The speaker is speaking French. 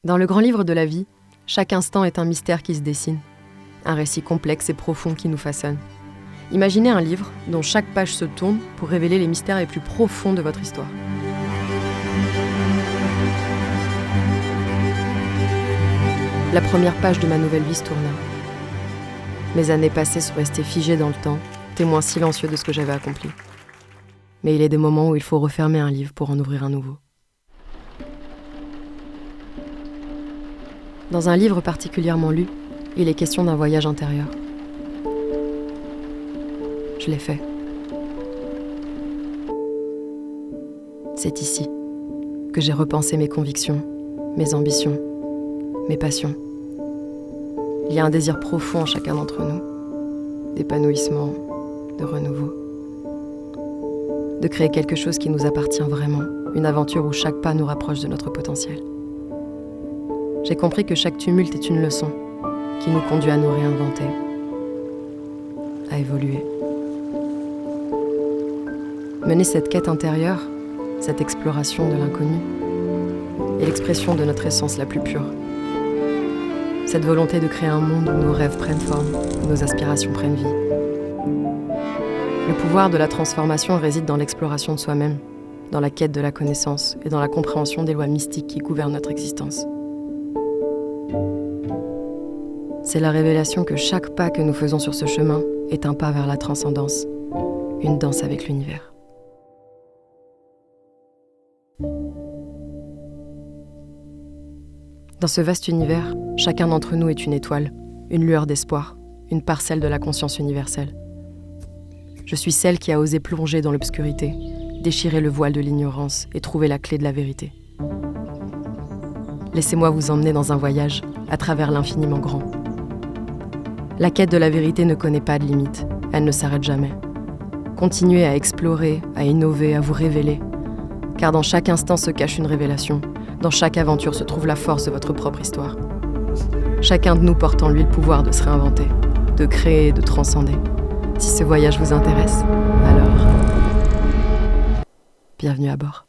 Dans le grand livre de la vie, chaque instant est un mystère qui se dessine, un récit complexe et profond qui nous façonne. Imaginez un livre dont chaque page se tourne pour révéler les mystères les plus profonds de votre histoire. La première page de ma nouvelle vie se tourna. Mes années passées sont restées figées dans le temps, témoins silencieux de ce que j'avais accompli. Mais il est des moments où il faut refermer un livre pour en ouvrir un nouveau. Dans un livre particulièrement lu, il est question d'un voyage intérieur. Je l'ai fait. C'est ici que j'ai repensé mes convictions, mes ambitions, mes passions. Il y a un désir profond en chacun d'entre nous, d'épanouissement, de renouveau. De créer quelque chose qui nous appartient vraiment, une aventure où chaque pas nous rapproche de notre potentiel. J'ai compris que chaque tumulte est une leçon qui nous conduit à nous réinventer, à évoluer. Mener cette quête intérieure, cette exploration de l'inconnu, est l'expression de notre essence la plus pure. Cette volonté de créer un monde où nos rêves prennent forme, où nos aspirations prennent vie. Le pouvoir de la transformation réside dans l'exploration de soi-même, dans la quête de la connaissance et dans la compréhension des lois mystiques qui gouvernent notre existence. C'est la révélation que chaque pas que nous faisons sur ce chemin est un pas vers la transcendance, une danse avec l'univers. Dans ce vaste univers, chacun d'entre nous est une étoile, une lueur d'espoir, une parcelle de la conscience universelle. Je suis celle qui a osé plonger dans l'obscurité, déchirer le voile de l'ignorance et trouver la clé de la vérité. Laissez-moi vous emmener dans un voyage à travers l'infiniment grand. La quête de la vérité ne connaît pas de limite, elle ne s'arrête jamais. Continuez à explorer, à innover, à vous révéler, car dans chaque instant se cache une révélation, dans chaque aventure se trouve la force de votre propre histoire. Chacun de nous porte en lui le pouvoir de se réinventer, de créer, de transcender. Si ce voyage vous intéresse, alors bienvenue à bord.